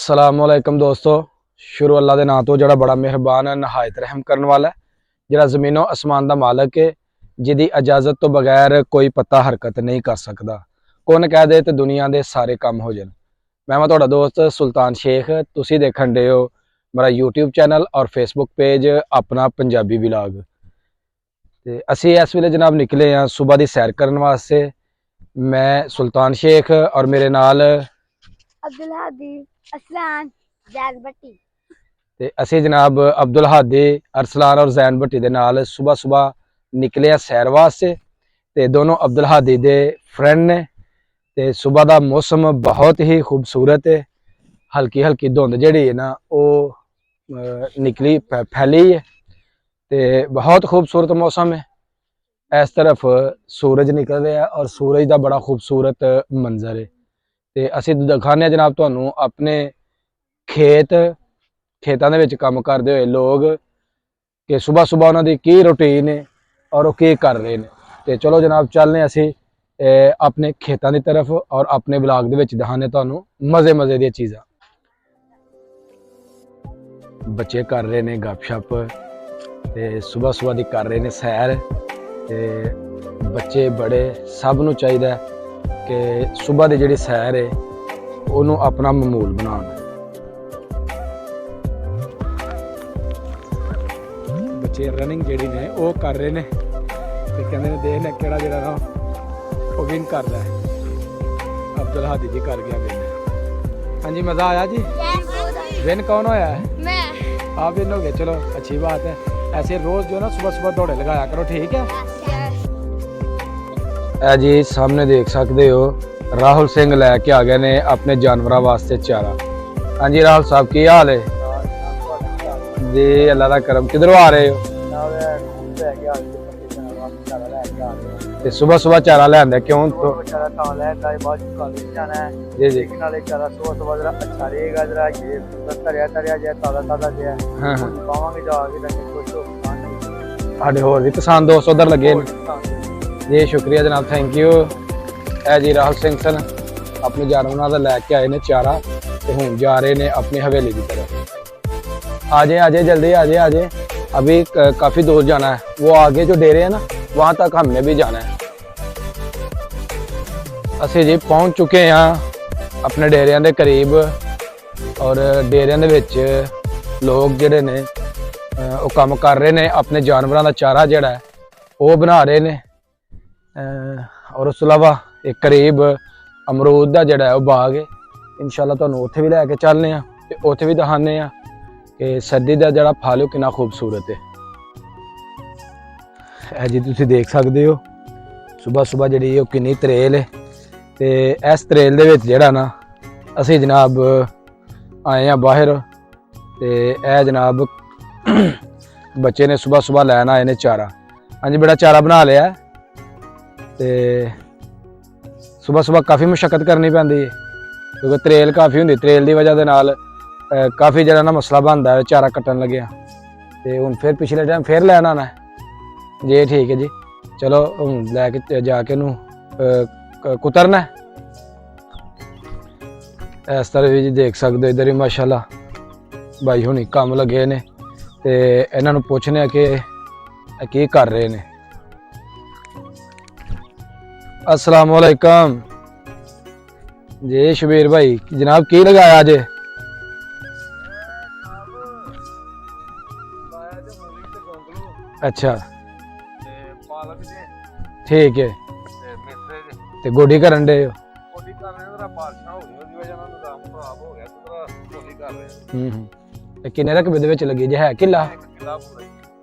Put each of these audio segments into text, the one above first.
अस्सलामुअलैकुम दोस्तों। शुरू अल्लाह के नाम तो जोड़ा बड़ा मेहरबान है, नहायत रहम करने वाला है, जोड़ा ज़मीनों आसमान का मालक है, जिदी इजाज़त तो बगैर कोई पत्ता हरकत नहीं कर सकता। कौन कह दे तो दुनिया के सारे काम हो जाए। मैं तुहाडा दोस्त सुल्तान शेख, तुसी देखण दे हो मेरा यूट्यूब चैनल और फेसबुक पेज अपना पंजाबी व्लॉग। ते असी इस वेले जनाब निकले हैं सुबह की सैर करने वास्ते। मैं सुल्तान शेख और मेरे नाल अब्दुल हादी, असलान, जैद भट्टी। ते असी जनाब अब्दुल हादी, अरसलान और जैन भट्टी दे नाल सुबह सुबह निकले हैं सैर वास्ते। ते दोनों अब्दुल हादी दे फ्रेंड ने। ते सुबह का मौसम बहुत ही खूबसूरत है। हल्की हल्की धुंध जिहड़ी है ना वो निकली फैली है। ते बहुत खूबसूरत मौसम है। इस तरफ सूरज निकल रहा है और सूरज का बड़ा खूबसूरत मंजर है। ते असी दिखाने जनाब तुहानू अपने खेतों के काम करते हुए लोग कि सुबह सुबह उन्होंने की रूटीन है और वो की कर रहे हैं। तो चलो जनाब चलने असी अपने खेतों की तरफ और अपने ब्लॉग के दिखाने तुहानू मज़े मज़े दी चीज़ां। बच्चे कर रहे हैं गपशप, ते सुबह सुबह की कर रहे हैं सैर। ते बच्चे बड़े सबनों चाहिए कि सुबह की जिहड़ी सैर है उन्होंने अपना मामूल बनाना। बच्चे रनिंग जिहड़ी ने वो कर रहे हैं ते कहंदे ने देख ले किहड़ा जिहड़ा ना वो विन कर रहा है। अब्दुल हादी जी कर गया विन। हाँ जी, मज़ा आया जी? विन कौन होया है? मैं। आप विन हो गए, चलो अच्छी बात है। ऐसे रोज़ जो ना सुबह सुबह दौड़े लगाया करो, ठीक है? ए जी सामने देख सकते हो राहुल सिंह लैके आ गए ने अपने जानवरों वास्ते चारा। हाँ जी राहुल साहब की हाल है जी? अल्लाह का करम। किधरों आ रहे हो? ते सुबह सुबह चारा लैंदे क्यों? तो जी जी साढ़े होर भी किसान दोस्त उधर लगे जी। शुक्रिया जनाब, थैंक यू। है जी राहुल सिंह सन अपने जानवरों का लैके आए ने चारा ते हुण जा रहे ने अपनी हवेली की तरफ। आजे जल्दी आजे। अभी काफ़ी दूर जाना है, वो आगे जो डेरे है ना वहाँ तक हमने भी जाना है। असी जी पहुँच चुके हैं अपने डेरिया के करीब और डेरिया के विच लोग जिहड़े ने वो काम कर रहे हैं, अपने जानवरों का चारा जिहड़ा है वो बना रहे हैं। और उस अलावा एक करीब अमरूद का जिहड़ा है वो बाग है। इंशाल्लाह तुहानू उत्थे भी लैके चलने आ ते उत्थे भी दिखाने आ कि सर्दी का जिहड़ा फल है कितना खूबसूरत है। जी तुसीं देख सकते हो सुबह सुबह जिहड़ी वो कितनी तरेल है। ते इस तरेल दे विच जिहड़ा ना असीं जनाब आए हैं बाहर। ते ए जनाब बच्चे ने सुबह सुबह लैन आए ने चारा। हाँ जी बड़ा चारा बना लिया। ते सुबह सुबह काफ़ी मुशक्कत करनी पैंदी है क्योंकि तरेल काफ़ी होंदी। तरेल की वजह दे नाल काफ़ी जरा ना मसला बनता है चारा कट्टन लग्या। ते हुण फिर पिछले टाइम फिर लैन आना है जी। ठीक है जी, चलो हुण लैके जाके नू कुतरना है। इस तरह भी जी देख सकते इधर ही माशाल्लाह भाई हुणी काम लगे ने ते इन्हां नू पुछने कि कर रहे ने। अस्सलाम वालेकुम जी शबीर भाई, जनाब की लगाया अज? अच्छा ठीक है। ते गोडी करन दे हो? किन्ने रकबे दे विच लगी जी? है किला?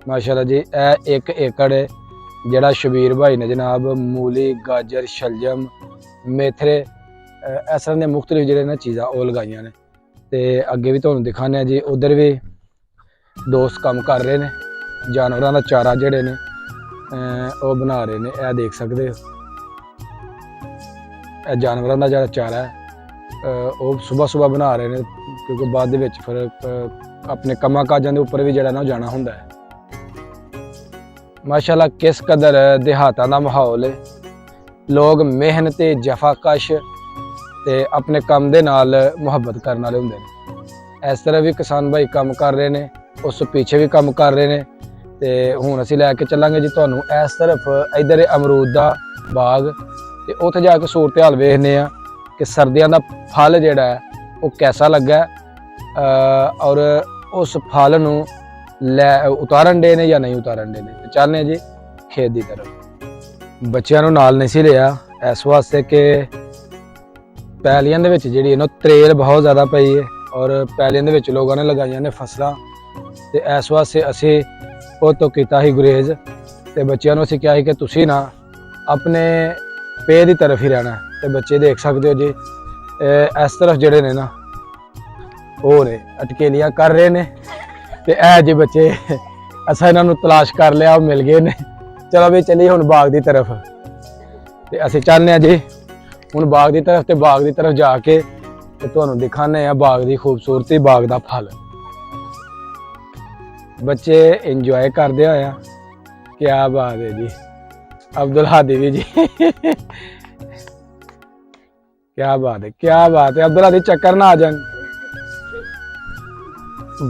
माशाल्लाह जी। ए 1 एकड़ जिहड़ा शबीर भाई ने जनाब मूली, गाजर, शलजम, मेथरे इस तरह के मुख्तलिफ जिहड़े ना चीज़ां वो लगाइयां ने। ते अगे भी तुहानू दिखाने जी उधर भी दोस्त काम कर रहे हैं। जानवरों का चारा जिहड़े ने वो बना रहे हैं। यह देख सकते हो जानवरों का जिहड़ा चारा है वो सुबह सुबह बना रहे हैं क्योंकि बाद विच फिर अपने कामां काजां दे उपर भी जिहड़ा ना जाना हुंदा है। माशाल्लाह किस कदर देहातां दा माहौल है। लोग मेहनती जफाकश ते अपने काम दे नाल मुहब्बत करने वाले हुंदे ने। ਇਸ ਤਰ੍ਹਾਂ ਵੀ ਕਿਸਾਨ ਭਾਈ ਕੰਮ ਕਰ ਰਹੇ ਨੇ, ਉਸ ਪਿੱਛੇ ਵੀ ਕੰਮ ਕਰ ਰਹੇ ਨੇ। ਤੇ ਹੁਣ ਅਸੀਂ ਲੈ ਕੇ ਚੱਲਾਂਗੇ ਜੀ ਤੁਹਾਨੂੰ ਇਸ ਤਰਫ, ਇਧਰ ਅਮਰੂਦ ਦਾ ਬਾਗ, ਤੇ ਉੱਥੇ ਜਾ ਕੇ ਸੂਰਤ ਹਾਲ ਵੇਖਦੇ ਆ ਕਿ ਸਰਦੀਆਂ ਦਾ ਫਲ ਜਿਹੜਾ ਹੈ ਉਹ ਕੈਸਾ ਲੱਗਾ ਔਰ ਉਸ ਫਲ ਨੂੰ ਲੈ ਉਤਾਰਨ ਦੇ ਨੇ ਜਾਂ ਨਹੀਂ ਉਤਾਰਨ ਦੇ ਨੇ। ਤੇ ਚੱਲਦੇ ਆ ਜੀ ਖੇਤ ਦੀ ਤਰਫ। ਬੱਚਿਆਂ ਨੂੰ ਨਾਲ ਨਹੀਂ ਸੀ ਲਿਆ ਇਸ ਵਾਸਤੇ ਕਿ ਪੈਲੀਆਂ ਦੇ ਵਿੱਚ ਜਿਹੜੀ ਇਹਨਾਂ ਤਰੇਲ ਬਹੁਤ ਜ਼ਿਆਦਾ ਪਈ ਹੈ ਔਰ ਪੈਲੀਆਂ ਦੇ ਵਿੱਚ ਲੋਕਾਂ ਨੇ ਲਗਾਈਆਂ ਨੇ ਫਸਲਾਂ, ਤੇ ਇਸ ਵਾਸਤੇ ਅਸੀਂ ਉਹ ਤੋਂ ਕੀਤਾ ਹੀ ਗੁਰੇਜ਼। ਤੇ ਬੱਚਿਆਂ ਨੂੰ ਅਸੀਂ ਕਿਹਾ ਸੀ ਕਿ ਤੁਸੀਂ ਨਾ ਆਪਣੇ ਪੇ ਦੀ ਤਰਫ ਹੀ ਰਹਿਣਾ। ਤੇ ਬੱਚੇ ਦੇਖ ਸਕਦੇ ਹੋ ਜੀ ਇਸ ਤਰਫ ਜਿਹੜੇ ਨੇ ਨਾ ਉਹ ਨੇ ਅਟਕੇਲੀਆਂ ਕਰ ਰਹੇ ਨੇ, ਤੇ ਇਹ ਜੀ ਬੱਚੇ ਅਸਾਂ ਇਹਨਾਂ ਨੂੰ ਤਲਾਸ਼ ਕਰ ਲਿਆ, ਉਹ ਮਿਲ ਗਏ ਨੇ। ਚਲੋ ਵੀ ਚੱਲੀਏ ਹੁਣ ਬਾਗ ਦੀ ਤਰਫ। ਤੇ ਅਸੀਂ ਚੱਲਦੇ ਹਾਂ ਜੀ ਹੁਣ ਬਾਗ ਦੀ ਤਰਫ, ਤੇ ਬਾਗ ਦੀ ਤਰਫ ਜਾ ਕੇ ਤੇ ਤੁਹਾਨੂੰ ਦਿਖਾਣੇ ਆ ਬਾਗ ਦੀ ਖੂਬਸੂਰਤੀ, ਬਾਗ ਦਾ ਫਲ। ਬੱਚੇ ਇੰਜੋਏ ਕਰਦੇ ਹੋਇਆ, ਕਿਆ ਬਾਤ ਹੈ ਜੀ। ਅਬਦੁਲ ਹਾਦੀ ਵੀ ਜੀ ਕਿਆ ਬਾਤ ਹੈ, ਕਿਆ ਬਾਤ ਹੈ। ਅਬਦੁਲ ਹਾਦੀ ਚੱਕਰ ਨਾ ਆ ਜਾਣ।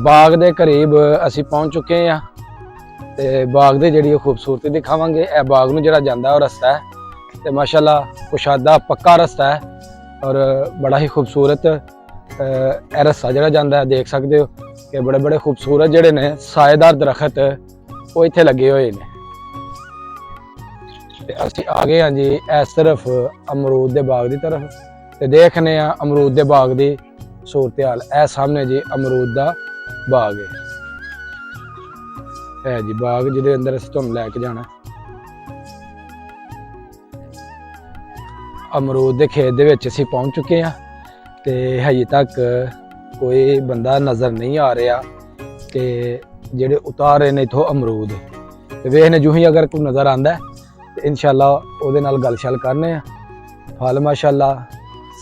ਬਾਗ ਦੇ ਕਰੀਬ ਅਸੀਂ ਪਹੁੰਚ ਚੁੱਕੇ ਹਾਂ, ਤੇ ਬਾਗ ਦੇ ਜਿਹੜੀ ਖੂਬਸੂਰਤੀ ਦਿਖਾਵਾਂਗੇ। ਇਹ ਬਾਗ ਨੂੰ ਜਿਹੜਾ ਜਾਂਦਾ ਉਹ ਰਸਤਾ ਹੈ, ਤੇ ਮਾਸ਼ਾਅੱਲਾ ਕੁਸ਼ਾਦਾ ਪੱਕਾ ਰਸਤਾ ਹੈ ਔਰ ਬੜਾ ਹੀ ਖੂਬਸੂਰਤ ਇਹ ਰਸਤਾ ਜਿਹੜਾ ਜਾਂਦਾ ਹੈ। ਦੇਖ ਸਕਦੇ ਹੋ ਕਿ ਬੜੇ ਬੜੇ ਖੂਬਸੂਰਤ ਜਿਹੜੇ ਨੇ ਸਾਏਦਾਰ ਦਰਖਤ ਉਹ ਇੱਥੇ ਲੱਗੇ ਹੋਏ ਨੇ। ਤੇ ਅਸੀਂ ਆ ਗਏ ਹਾਂ ਜੀ ਇਸ ਤਰਫ ਅਮਰੂਦ ਦੇ ਬਾਗ ਦੀ ਤਰਫ, ਤੇ ਦੇਖਨੇ ਆ ਅਮਰੂਦ ਦੇ ਬਾਗ ਦੀ ਸੂਰਤ ਹਾਲ। ਇਹ ਸਾਹਮਣੇ ਜੀ ਅਮਰੂਦ ਦਾ ਬਾਗ ਹੈ ਜੀ, ਬਾਗ ਜਿਹਦੇ ਅੰਦਰ ਅਸੀਂ ਤੁਹਾਨੂੰ ਲੈ ਕੇ ਜਾਣਾ। ਅਮਰੂਦ ਦੇ ਖੇਤ ਦੇ ਵਿੱਚ ਅਸੀਂ ਪਹੁੰਚ ਚੁੱਕੇ ਹਾਂ, ਤੇ ਹਜੇ ਤੱਕ ਕੋਈ ਬੰਦਾ ਨਜ਼ਰ ਨਹੀਂ ਆ ਰਿਹਾ ਕਿ ਜਿਹੜੇ ਉਤਾਰ ਰਹੇ ਨੇ ਇਥੋਂ ਅਮਰੂਦ। ਤੇ ਵੇਖਨੇ ਜੂ ਹੀ ਅਗਰ ਕੋਈ ਨਜ਼ਰ ਆਂਦਾ ਤੇ ਇਨਸ਼ਾਅੱਲਾ ਉਹਦੇ ਨਾਲ ਗੱਲ ਛਲ ਕਰਨੇ ਆ। ਫਲ ਮਾਸ਼ਾਅੱਲਾ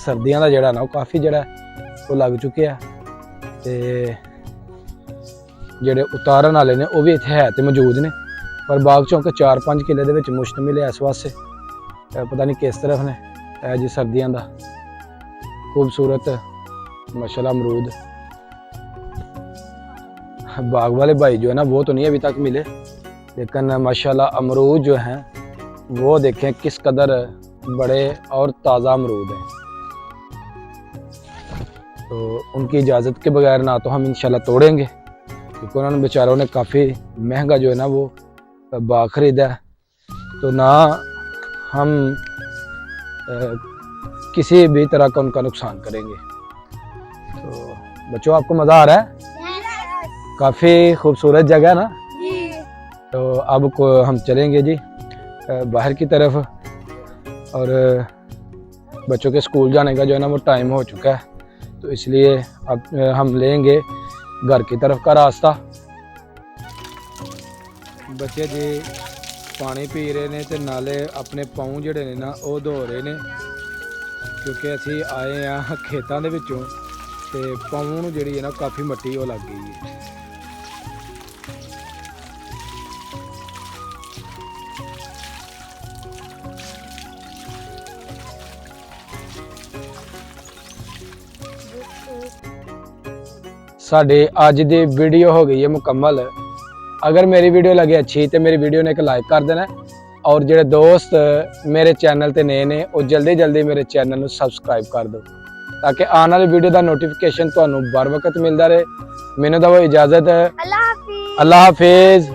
ਸਰਦੀਆਂ ਦਾ ਜਿਹੜਾ ਨਾ ਉਹ ਕਾਫੀ ਜਿਹੜਾ ਉਹ ਲੱਗ ਚੁੱਕਿਆ, ਤੇ ਜਿਹੜੇ ਉਤਾਰਨ ਵਾਲੇ ਨੇ ਉਹ ਵੀ ਇੱਥੇ ਹੈ ਤੇ ਮੌਜੂਦ ਨੇ, ਪਰ ਬਾਗ ਚੋਂ 4-5 ਕਿੱਲੇ ਦੇ ਵਿੱਚ ਮੁਸ਼ਤਮਿਲ ਹੈ ਇਸ ਵਾਸਤੇ। ਪਤਾ ਨਹੀਂ ਕਿਸ ਤਰਫ ਨੇ। ਇਹ ਜੀ ਸਰਦੀਆਂ ਦਾ खूबसूरत माशाल्लाह अमरूद। बाग वाले भाई जो है ना वो तो नहीं अभी तक मिले, लेकिन माशाल्लाह अमरूद जो हैं वो देखें किस कदर बड़े और ताज़ा अमरूद हैं। तो उनकी इजाज़त के बगैर ना तो हम इंशाल्लाह तोड़ेंगे, क्योंकि उन्होंने बेचारों ने काफ़ी महंगा जो है ना वो बाग ख़रीदा है, तो ना हम किसी भी तरह का उनका नुकसान करेंगे। तो बच्चों आपको मज़ा आ रहा है? काफ़ी खूबसूरत जगह ना। तो अब को हम चलेंगे जी बाहर की तरफ, और बच्चों के स्कूल जाने का जो है ना वो टाइम हो चुका है, तो इसलिए अब हम लेंगे घर की तरफ का रास्ता। बच्चे जी पानी पी रहे ने, ते नाले अपने पाँव जिहड़े ने ना वो धो रहे ने, क्योंकि असी आए हाँ खेतों के विचों, ते पाँव नूं जिहड़ी है ना काफ़ी मट्टी वो लग गई है। साडे अज दी वीडियो हो गई है मुकम्मल। अगर मेरी वीडियो लगे अच्छी तो मेरी वीडियो ने एक लाइक कर देना, और जेडे दोस्त मेरे चैनल ते नए ने वो जल्दी जल्दी मेरे चैनल नूं सबसक्राइब कर दो, ताकि आने वाली वीडियो का नोटिफिकेशन तुहानूं बर वक्त मिलता रहे। मैनूं दवो इजाजत। अल्लाह हाफिज़।